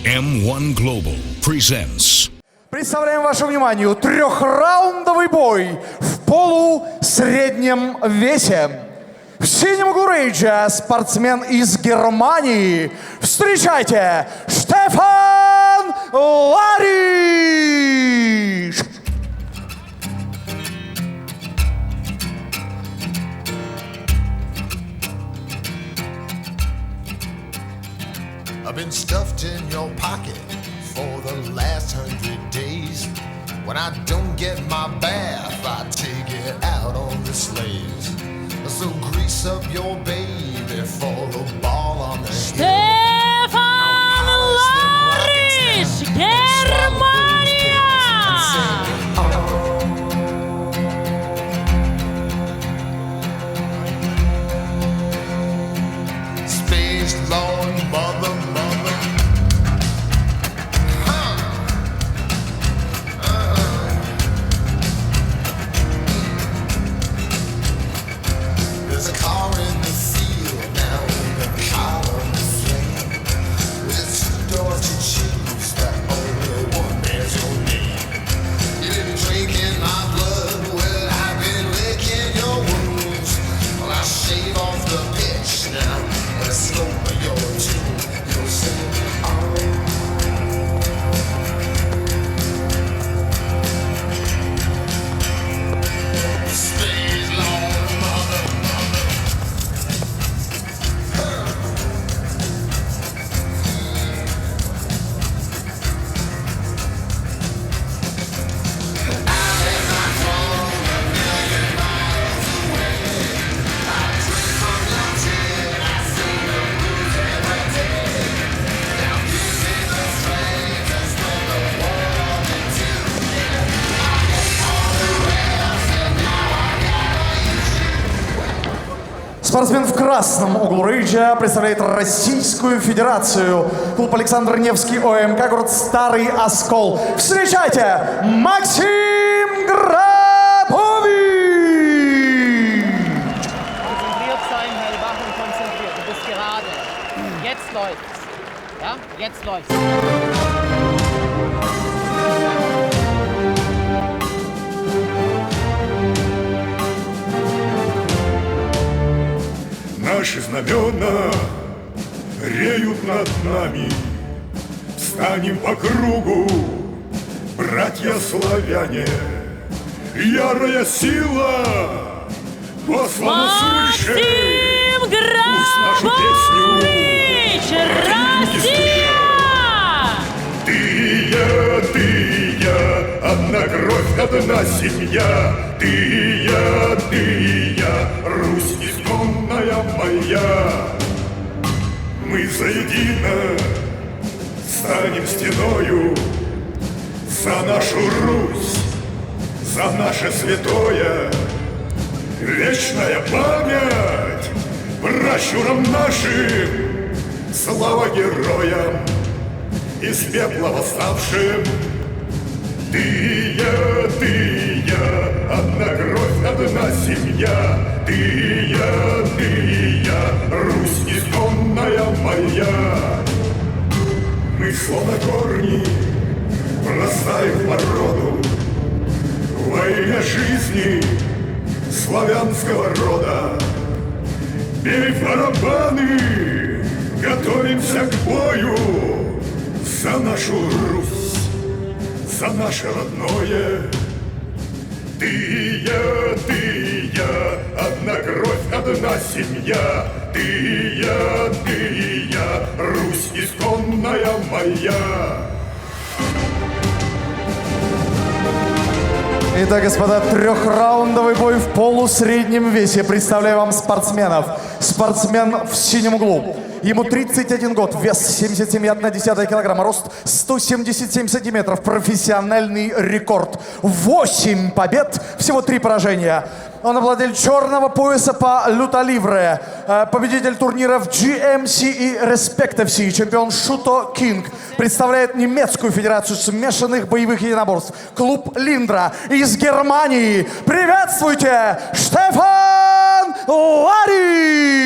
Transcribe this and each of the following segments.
M-1 Global presents. Представляем вашему вниманию трехраундовый бой в полусреднем весе. В синем углу рейджа спортсмен из Германии. Встречайте, Штефан Лариш! I've been stuffed in your pocket for the last 100 days. When I don't get my bath, I take it out on the slaves. So grease up your baby for the ball on the Штефан Лариш, Германия! Space Lord, mother. There's a car in the field now, the car on the flame. With 2 doors to choose, but only one bears your name. You've been drinking my blood, well, I've been licking your wounds. Well, I shave off the pitch now, and the slope of your tune, you'll sing, Space Lord, mother. Спортсмен в красном углу рейджа представляет Российскую Федерацию. Клуб Александр Невский, ОМК, город Старый Оскол. Встречайте, Максим Грабович! Konzentriert sein, hellwach und konzentriert. Du bist gerade. Jetzt läuft's. Ja, jetzt läuft's. Наши знамена реют над нами. Встанем по кругу, братья славяне. Ярая сила послана свыше. Максим Пусть нашу песню Грабович, противники слышат. Ты и я, одна кровь, одна семья. Ты и я, Русь исконная моя. Мы заедино станем стеною за нашу Русь, за наше святое. Вечная память пращурам нашим, слава героям, из пепла восставшим. Ты и я, одна кровь, одна семья. Ты и я, Русь исконная моя. Мы словно корни врастаем в породу во имя жизни славянского рода. Бей в барабаны, готовимся к бою за нашу Русь, за наше родное. Ты и я, одна кровь, одна семья. Ты и я, Русь исконная моя. Итак, господа, трехраундовый бой в полусреднем весе. Представляю вам спортсменов. Спортсмен в синем углу. Ему 31 год, вес 77,1 килограмма, рост 177 сантиметров. Профессиональный рекорд. 8 побед, всего 3 поражения. Он обладатель черного пояса по люта-ливре, победитель турниров GMC и Respect FC, чемпион Шуто Кинг. Представляет немецкую федерацию смешанных боевых единоборств. Клуб Линдра из Германии. Приветствуйте, Штефан Лариш!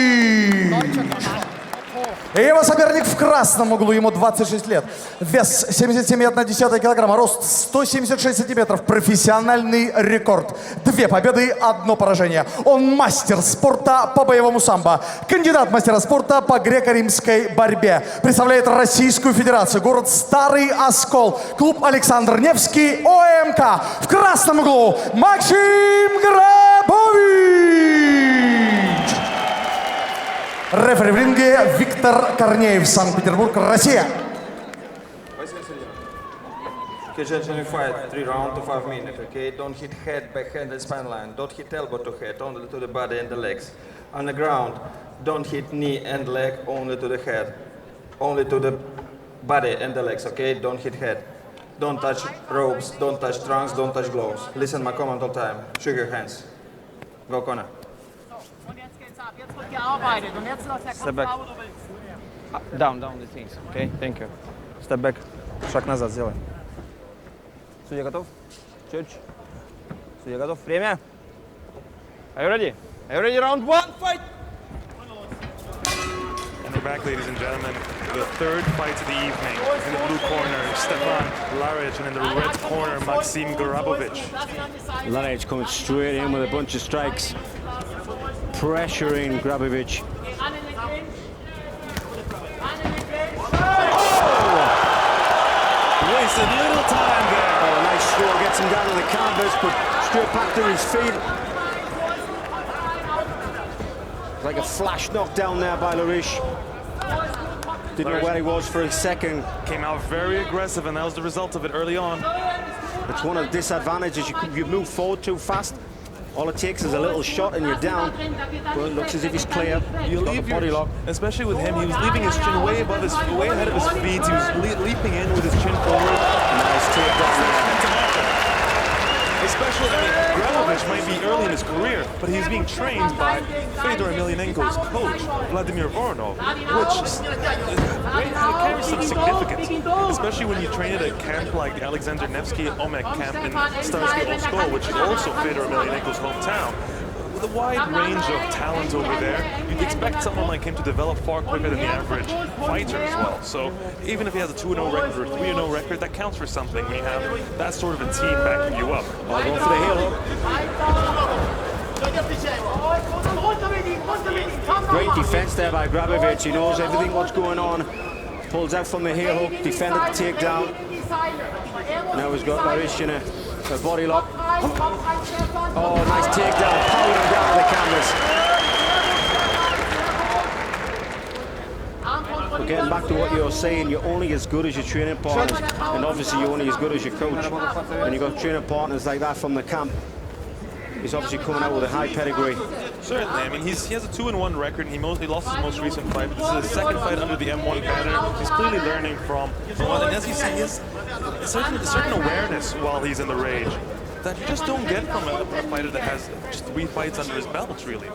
И его соперник в красном углу, ему 26 лет. Вес 77,1 килограмма, рост 176 сантиметров. Профессиональный рекорд. 2 победы, 1 поражение. Он мастер спорта по боевому самбо. Кандидат мастера спорта по греко-римской борьбе. Представляет Российскую Федерацию. Город Старый Оскол. Клуб Александр Невский, ОМК. В красном углу Максим Грабович. Рефери в ринге Виктор Корнеев, Санкт-Петербург, Россия. Okay, gentlemen, fight 3 rounds to 5 minutes, okay? Don't hit head, backhand and spine line. Don't hit elbow to head, only to the body and the legs. On the ground, don't hit knee and leg, only to the head. Only to the body and the legs, okay? Don't hit head. Don't touch ropes, don't touch trunks, don't touch gloves. Listen my command all time. Shake your hands. Go corner. Jetzt wird gearbeitet und jetzt läuft der Kampf back. da, wo du willst. Down the things, okay? Thank you. Step back. Шаг назад сделай. Судья готов? Чуть. Судья готов? Время. Are you ready? Are you ready? Round 1, fight! And we're back, ladies and gentlemen, the third fight of the evening. In the blue corner, Штефан, Larish, and in the red corner, Максим Грабович. Larish coming straight in with a bunch of strikes, pressuring Gravovich. Wasted little time there. Oh, a nice throw, gets him down to the canvas, but straight back to his feet. Like a flash knockdown there by Larish. Didn't know where he was for a second. Came out very aggressive, and that was the result of it early on. It's one of the disadvantages. You move forward too fast. All it takes is a little shot and you're down. Well, it looks as if he's clear. You Got leave the body lock. especially with him, he was leaving his chin way above his, way ahead of his feet. He was leaping in with his chin forward. Nice takedown. Especially, I mean, Gravovich might be early in his career, but he's being trained by Fedor Emelianenko's coach, Vladimir Voronov, which carries some significance, especially when you train at a camp like Alexander Nevsky Omek camp in Starsky Oskol, which is also Fedor Emelianenko's hometown. With a wide range of talent over there, you'd expect someone like him to develop far quicker than the average fighter as well. So even if he has a 2-0 record or a 3-0 record, that counts for something when you have that sort of a team backing you up. Oh, going for the heel hook. Great defense there by Gravovich. He knows everything what's going on. Pulls out from the heel hook, defended the takedown. Now he's got Larish in a body lock. Oh, nice takedown, powered him down the canvas. But getting back to what you're saying, you're only as good as your training partners, and obviously you're only as good as your coach. And you've got training partners like that from the camp. He's obviously coming out with a high pedigree. Certainly, I mean, he has a 2-1 record, and he lost his most recent fight. This is his second fight under the M-1 banner. He's clearly learning from, and as you say, he has a certain awareness while he's in the rage that you just don't get from a fighter that has just 3 fights under his belt, really.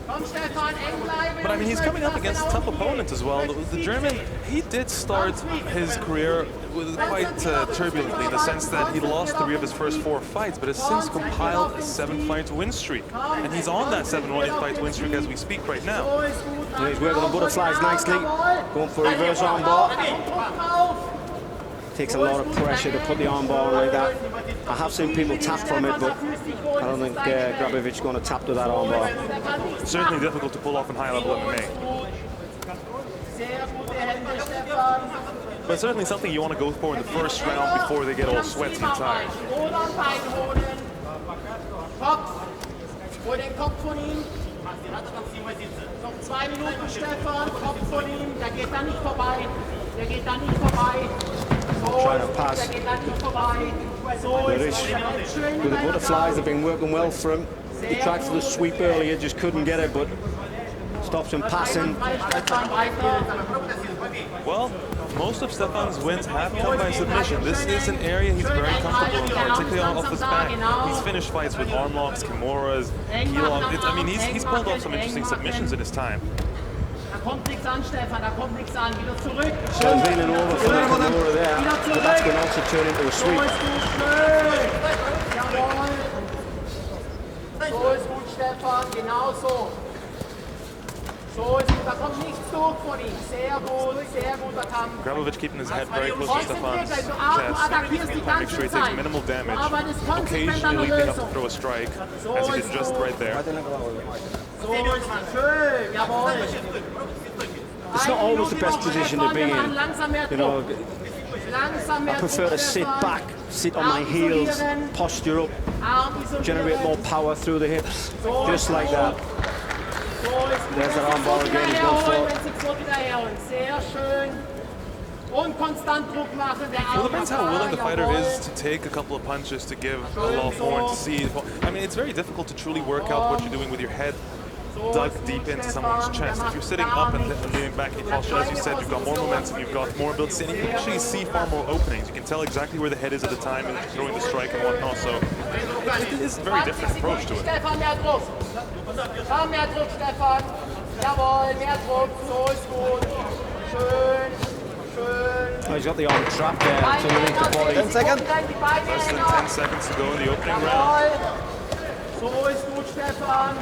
But I mean, he's coming up against tough opponents as well. The German, he did start his career with quite turbulently, in the sense that he lost 3 of his first 4 fights, but has since compiled a 7-fight win streak. And he's on that 7-fight win streak as we speak right now. And he's working the butterflies nicely, going for a reverse armbar. Takes a lot of pressure to put the armbar on like that. I have seen people tap from it, but I don't think Gravovich is going to tap to that armbar. It's certainly difficult to pull off in high-level MMA. But certainly something you want to go for in the first round before they get all sweaty and tired. Hol den Kopf von ihm. Noch 2 Minuten, Stefan. Kopf von ihm. Der geht da nicht vorbei. Der geht da nicht vorbei. Trying to pass. Larish with the butterflies have been working well for him. He tried for the sweep earlier, just couldn't get it, but stops him passing. Well, most of Stefan's wins have come by submission. This is an area he's very comfortable in, particularly off his back. He's finished fights with arm locks, kimuras, heel locks. I mean, he's pulled off some interesting submissions in his time. Da kommt nichts an, Stefan, da kommt nichts an. Wieder zurück. So he's leaning over for the kimura there, but that's going to also turn into a sweep. So ist gut, Stefan, genau so. So ist gut, da kommt nichts durch von ihm. Sehr guter Kampf. Grabovich keeping his head very close to Stefan's chest, make sure he takes minimal damage. Occasionally they have to throw a strike, as he did just right there. So ist schön, jawohl. It's not always the best position to be in. You know, I prefer to sit back, sit on my heels, posture up, generate more power through the hips, just like that. There's that arm bar again, he's gone for it. Sehr schön. Und konstant Druck machen. Well, it depends how willing the fighter is to take a couple of punches to give a lot more and to see. I mean, it's very difficult to truly work out what you're doing with your head dug deep into someone's chest. If you're sitting up and leaning back in posture, as you said, you've got more momentum, you've got more ability, and you can actually see far more openings. You can tell exactly where the head is at the time and throwing the strike and whatnot, so it is a very different approach to it. Stefan, mehr Druck. Komm, mehr Druck, Stefan. Jawohl, mehr Druck, so ist gut. Schön, schön. Oh, he's got the arm trapped there underneath the body. 10 seconds. Less than 10 seconds to go in the opening round. So ist gut, Stefan.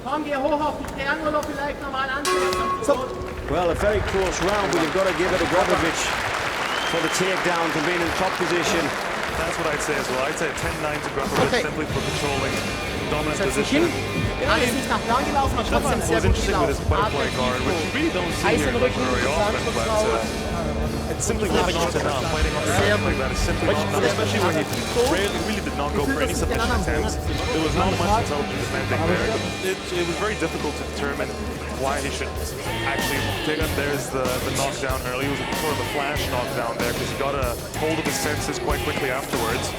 Komm, geh hoch auf die Triangulo, vielleicht nochmal ansetzen. Well, a very close round, but you've got to give it to Gradovich for the takedown to being in top position. That's what I'd say as well. I'd say 10-9 to Gravovich simply for controlling dominant position. Alles nicht nach plan gelaufen, aber trotzdem sehr was gut interesting with his butterfly guard, which you really don't see here very often, but it's simply not enough. Fighting on the ground like that is simply not enough, especially where he really did not go for any submission attempts. There was not much intelligent defending there. It was very difficult to determine why he should actually take on. There's the knockdown early. It was sort of a flash knockdown there because he got a hold of his senses quite quickly afterwards.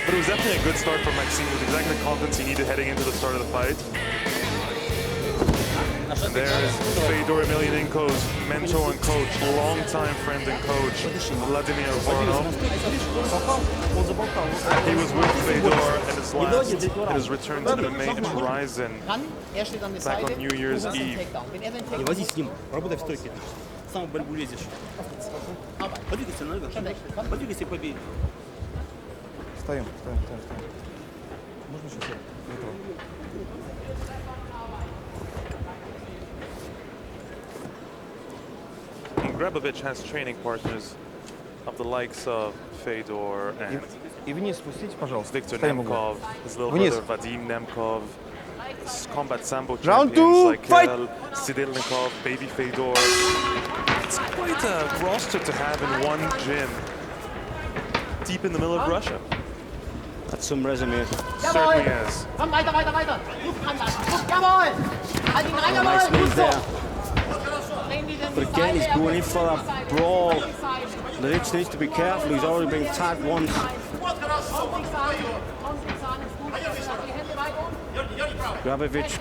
But it was definitely a good start for Maxim. It was exactly the confidence he needed heading into the start of the fight. And there's Fedor Emelianenko's mentor and coach, longtime friend and coach, Vladimir Voronov. He was with Fedor in his return to the main horizon back on New Year's Eve. Не вози с ним, работай в стойке. Сам в борьбу лезешь. Подвигайся на ногах. Подвигайся и побей. Стоим. Можно сейчас метро? Gradovich has training partners of the likes of Fedor and И вниз спустите, пожалуйста. Viktor Стоим в углу. Nemkov, his little Вниз. brother Vadim Nemkov, his combat sambo Round champions 2, like fight! Sidilnikov, Baby Fedor. It's quite a roster to have in one gym, deep in the middle of Russia. That's some resume. Certainly is. Komm, weiter. Luft anlassen. Luft, jawohl. Halt ihn rein, Nice jawohl. move Gut so. there. But again, he's going in for that brawl. Larish needs to be careful. He's already been tagged once. Gradovich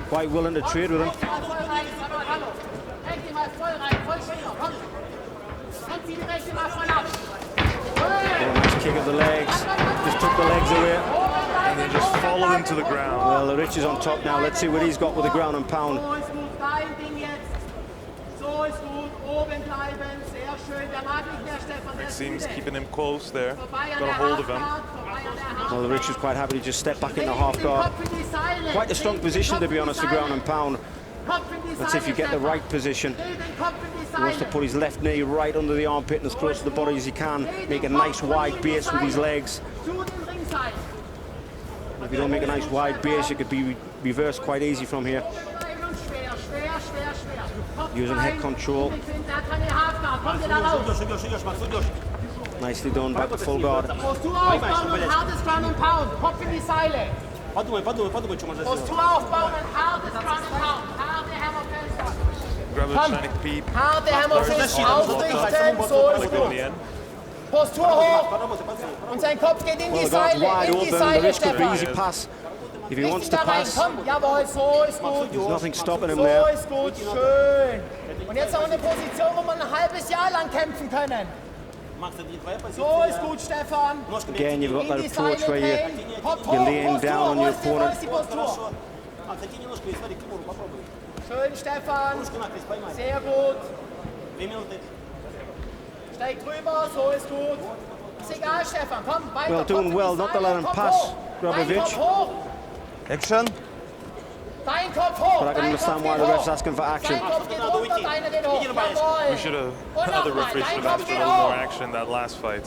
quite willing to trade with him. Oh, nice kick of the legs. Just took the legs away. And then just follow him to the ground. Well, Larish is on top now. Let's see what he's got with the ground and pound. Maxim's keeping him close there. Got a hold of him. Well, Larish was quite happy to just step back in the half guard. Quite a strong position, to be honest, for ground and pound. Let's see if you get the right position. He wants to put his left knee right under the armpit and as close to the body as he can. Make a nice wide base with his legs. If you don't make a nice wide base, it could be reversed quite easy from here. Using head control. Nicely done, back to full guard. Подумай, что можно сделать. Gradovich trying to keep Harte Hammer fest aufrichten, so ist in gut. the end. Postur hoch und sein Kopf geht in Well, die the guard's Seile, wide in die open. Seile, Larish could be Stefan. easy pass if he wants Richtig to da rein, pass. komm, jawohl, so ist gut. There's nothing stopping him So there. ist gut, schön. Und jetzt auch eine Position, wo man ein halbes Jahr lang kämpfen können. So ist gut, Stefan. Again, you've got In that die approach Seile where drehen. Hopp you're hoch, laying Postur, down on your wo ist opponent. die Postur? Schön, Stefan. Sehr gut. Steig drüber, so ist gut. Ist egal, Stefan, komm, weiter. Well, doing Kopf in well, die not to Seile, let him Kopf pass, hoch. Ein Gradovich. Kopf hoch. Action. Dein Kopf hoch. But I can understand why the ref's asking for action. Dein Kopf geht runter, deine geht hoch. Jawohl. We should have, Und other nochmal, referees should dein have Kopf asked for a geht little more hoch. action in that last fight.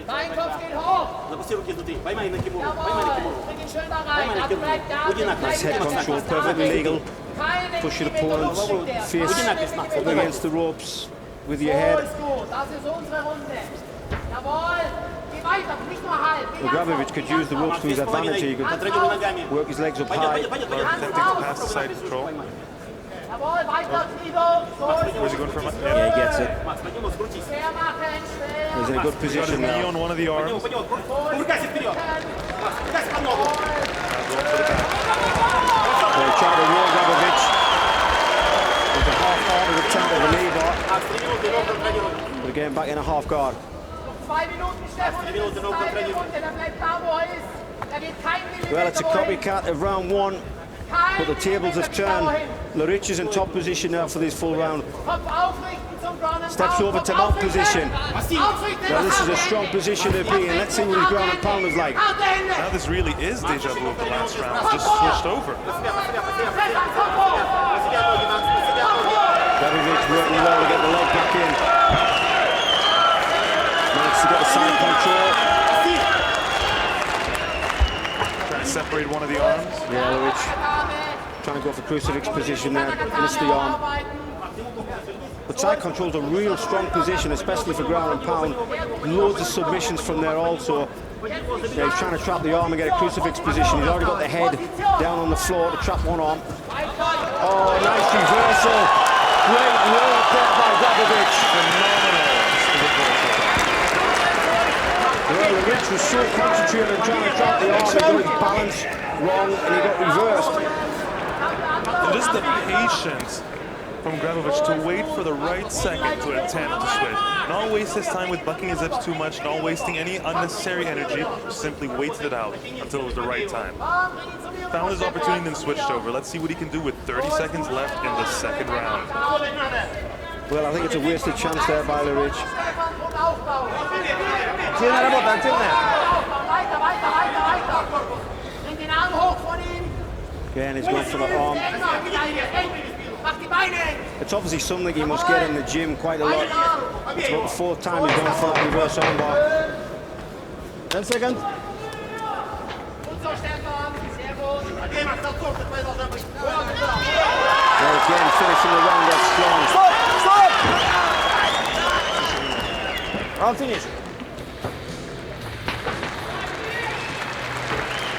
Dein Kopf geht hoch. Запусти руки изнутри. Поймай на кимуру. Поймай на Jawohl. кимуру. Bring ihn schön da rein. Поймай на Also bleib кимуру. da. Уйди на Nice head control, perfectly legal. Keine Push your Millimeter opponent's Luft der. face Keine up Millimeter against the Luft. ropes with your So head. ist gut. Das ist unsere Runde. Jawohl. Geh weiter. Nicht nur halb. Geh ganz Grabovich hoch. could Geh use the ganz ropes to his advantage. He could Контролируй ногами. work his legs up Пойдет, high. пойдет, пойдет, пойдет. Attempting to pass the side control. Jawohl, weiter, Frido. So ist Where's he going from? Yeah, he gets it. Макс, пойдем, скрутись. schwer machen, schwer. He's in a good Got a position knee now. on one of the arms. Пойдем, кувыркайся вперед. Макс, кувыркайся под ногу. They try to roll Grabovich with a half-hearted attempt of a knee bar, Макс, 3 минуты, но контролируй. but again back in a half guard. 2 Minuten, Stefan, das ist seine Runde. Der bleibt da, wo er ist. Da geht kein Millimeter Well, it's a wohin. copycat of round one, but the tables have turned. Larish is in top position now for this full round. Kopf aufrichten zum Ground and Steps Pound. over to Kopf mount aufrichten. position. Aufrichten. Well, this is a strong position to be in. Let's see what his ground and pound is like. Harte Hände. Now this really is deja vu of the last round. Just switched over. Stefan, Kopf hoch. Grabovich working well to get the leg back in. Managed to get the side control. Trying to separate one of the arms. Yeah, Larish trying to go for crucifix position there. Missed the arm. But side control's a real strong position, especially for ground and pound. Loads of submissions from there also. Yeah, he's trying to trap the arm and get a crucifix position. He's already got the head down on the floor to trap one arm. Oh, nice reversal. Great work there by Grabovich. Well, the Rich was so concentrated on trying to trap the arm, he got his balance wrong and he got reversed. And just the patience from Gradovich to wait for the right second to attempt to switch. Not waste his time with bucking his hips too much, not wasting any unnecessary energy, simply waited it out until it was the right time. Found his opportunity and switched over. Let's see what he can do with 30 seconds left in the second round. Well, I think it's a wasted chance there by Larish. Weiter, weiter, weiter, weiter. Bring den Arm hoch von ihm. Again, he's gone for the arm. Mach die Beine eng. It's obviously something he must get in the gym quite a lot. It's about the 4th time he's gone for that reverse armbar. 10 seconds. Gut so, Stefan. Sehr gut. Well, again, finishing the round off strong. Stop! Round finish.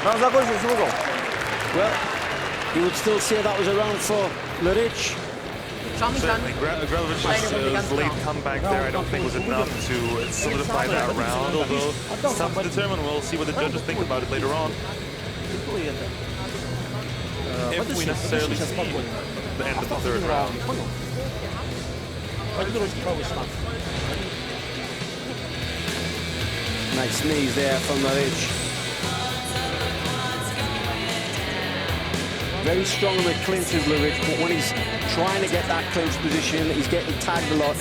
Round закончился в угол. Well, you would still say that was a round for Larish. Certainly, Grabovich's late comeback there I don't think was enough to solidify that round, although it's tough to determine. We'll see what the judges think about it later on. If we necessarily see the end of the third round. Nice knees there from Larish. Very strong in the clinch is Larish, but when he's trying to get that clinch position, he's getting tagged a lot.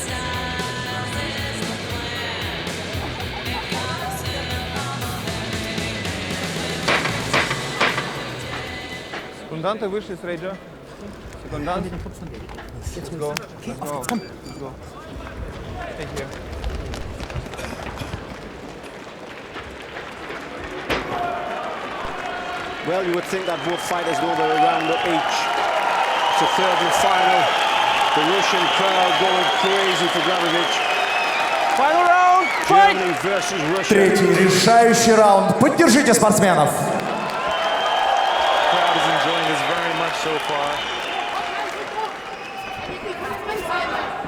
Секунданты вышли с рейджа. Секундант. Let's go. Let's go. Let's go. Stay here. Well, you would think that both fighters know they're a round up each. It's a third and final. The Russian crowd going crazy for Grabovich. Final round. Germany versus Russia. Третий решающий раунд. Поддержите спортсменов. Crowd is enjoying this very much so far.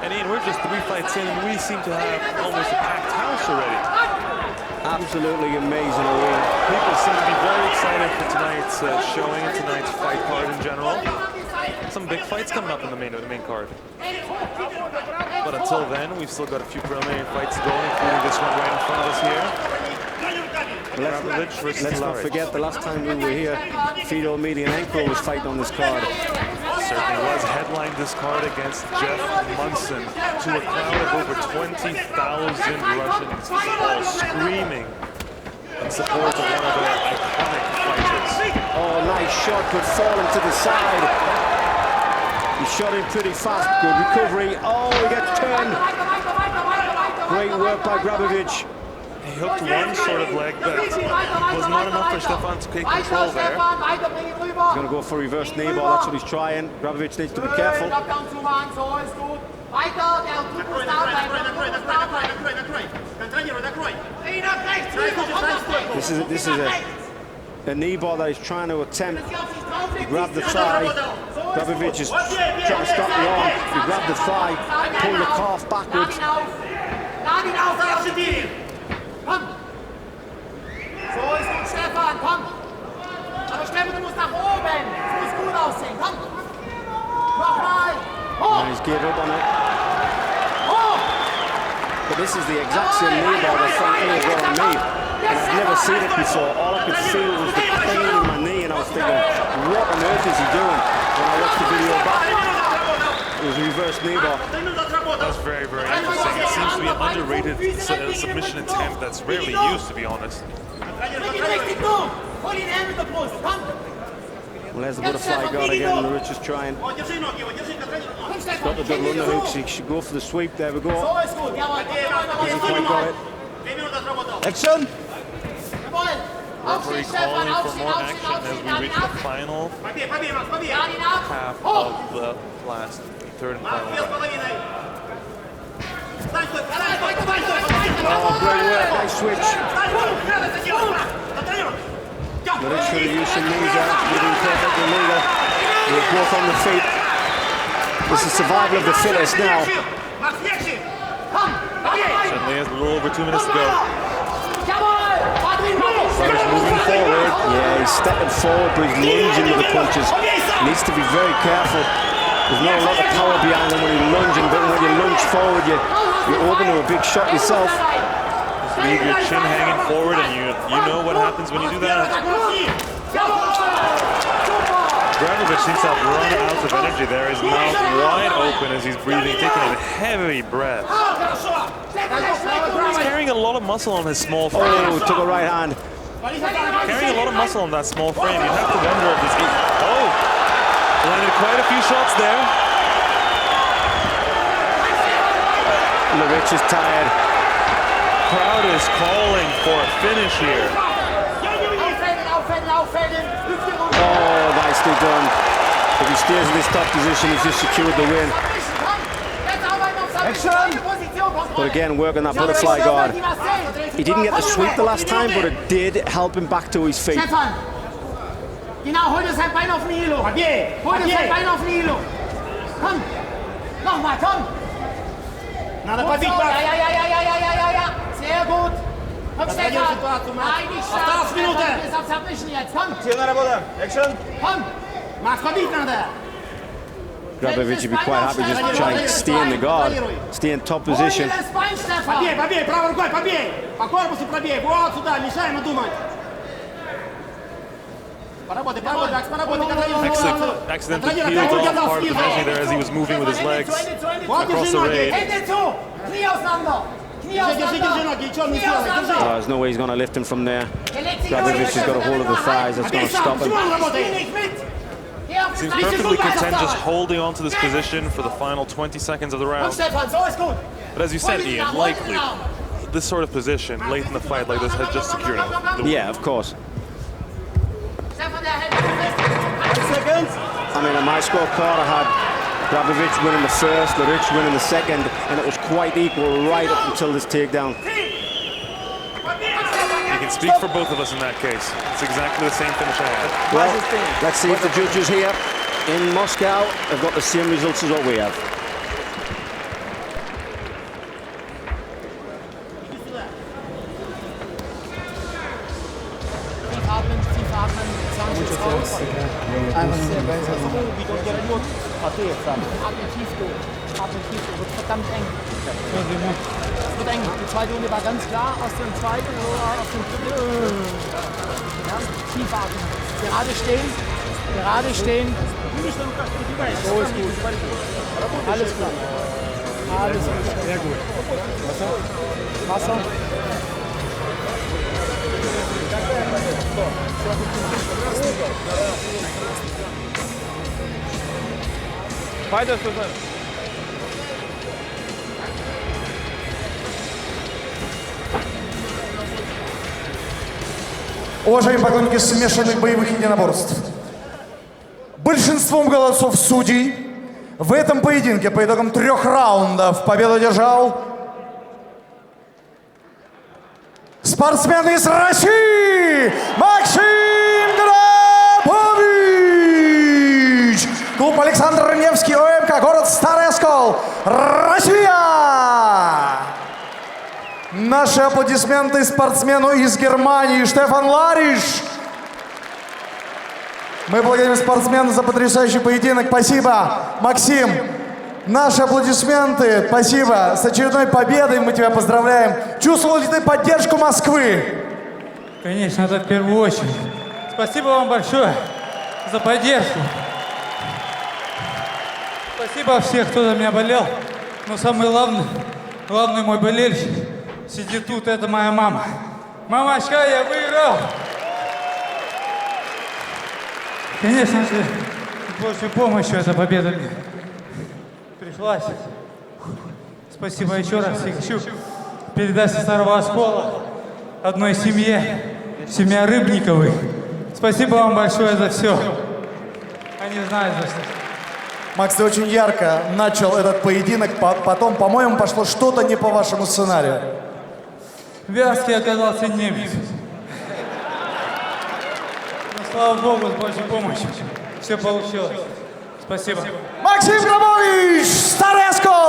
And Ian, we're just 3 fights in and we seem to have almost a packed house already. Absolutely amazing arena. People seem to be very excited for tonight's showing, tonight's fight card in general. Some big fights coming up in the main card. But until then, we've still got a few preliminary fights to go, including this one right in front of us here. Let's not forget the last time we were here, Fedor Emelianenko was fighting on this card. Certainly was. Headlined this card against Jeff Munson to a crowd of over 20,000 Russians, all screaming in support of one of their iconic fighters. Oh, nice shot, but falling to the side. He shot in pretty fast. Good recovery. Oh, he gets turned. Great work by Gravovich. He hooked one sort of leg, but was not enough for Stefan to take control there. He's going to go for reverse knee ball. That's what he's trying. Gravovich needs to be careful. This is a knee ball that he's trying to attempt. He grabbed the thigh. Gravovich is trying to stop the arm. He grabbed the thigh, pulled the calf backwards. Komm! So ist gut, Stefan, komm! Aber Stefan, du musst nach oben! Es muss gut aussehen, komm! Nochmal! And he's gave up on it. But this is the exact same knee ball that Frank Miller's got on me. And I've never seen it before. All I could feel was the pain in my knee, and I was thinking, what on earth is he doing? When I watched the video back, it was a reverse knee ball. That's very, very interesting. It seems to be an underrated submission attempt that's rarely used, to be honest. Well, there's the butterfly guard again. Larish is trying. He's got the double underhooks. He should go for the sweep. There we go. Hasn't quite got it. Action! Referee calling for more action as we reach the final half of the last third and final round. Oh, great work. Nice switch. Larish could have used some knees out. Moving perfectly legal. They're both on the feet. This is survival of the fittest now. Certainly has a little over 2 minutes to go. Larish moving forward. Yeah, he's stepping forward, but he's lunging with the punches. Needs to be very careful. There's not a lot of power behind him when he's lunging, but when you lunge forward, you're open to a big shot yourself. Just leave your chin hanging forward, and you know what happens when you do that. Gradovich seems to have run out of energy there. His mouth wide open as he's breathing, taking a heavy breath. He's carrying a lot of muscle on his small frame. Oh, took a right hand. Carrying a lot of muscle on that small frame. You have to wonder if this... Oh! Landed quite a few shots there. Larish is tired. Crowd is calling for a finish here. Oh, nicely done. If he stays in this top position, he's just secured the win. But again, working that butterfly guard. He didn't get the sweep the last time, but it did help him back to his feet. Genau, hol das Bein auf den Hilo. Hol das Bein auf den Hilo. Komm. Nochmal, komm. Ja. Sehr gut. Komm, Stefan. Nein, nicht stark. Bis auf Submission jetzt. Komm. Action! Komm. Mach verbiedt надо. Gradovich would be quite happy just to try and stay in the guard, stay in top position. Побей, правой рукой, побей. По корпусу пробей. Вот сюда, мешаем думать. Accidentally peeled off part of the measure there as he was moving with his legs across the ring. There's no way he's going to lift him from there. Gradovich has got a hold of the thighs. That's going to stop him. Seems perfectly content just holding on to this position for the final 20 seconds of the round. But as you said, Ian, likely this sort of position late in the fight like this has just secured him. Yeah, of course. I mean, on my scorecard, I had Gravovich winning the first, Larish winning the second, and it was quite equal right up until this takedown. You can speak for both of us in that case. It's exactly the same finish I had. Well, let's see if the judges here in Moscow have got the same results as what we have. Wird verdammt eng. Es wird eng. Die zweite Runde war ganz klar aus dem zweiten oder aus dem dritten. Ja, tief atmen. Gerade stehen. Gerade stehen. So ist gut. Alles gut. Alles gut. Sehr gut. Wasser. Уважаемые поклонники смешанных боевых единоборств, большинством голосов судей в этом поединке по итогам 3 раундов победу одержал спортсмен из России Максим Грабович! Клуб Александр Невский, ОМК, город Старый Оскол, Россия! Наши аплодисменты спортсмену из Германии Штефан Лариш. Мы благодарим спортсмена за потрясающий поединок. Спасибо, Максим. Наши аплодисменты. Спасибо. С очередной победой мы тебя поздравляем. Чувствовал ли ты поддержку Москвы? Конечно, это в первую очередь. Спасибо вам большое за поддержку. Спасибо всем, кто за меня болел. Но самый главный мой болельщик сидит тут, это моя мама. Мамочка, я выиграл! Конечно же, с большей помощью эта победа мне пришлась. Спасибо еще раз. Я хочу передать со Старого Оскола одной семье, семья Рыбниковых. Спасибо вам большое за все. Они знают за что. Макс, ты очень ярко начал этот поединок, потом, по-моему, пошло что-то не по вашему сценарию. Вязкий оказался немец. Но, слава Богу, с большей помощью все получилось. Спасибо. Максим Грабович, Старый Оскол!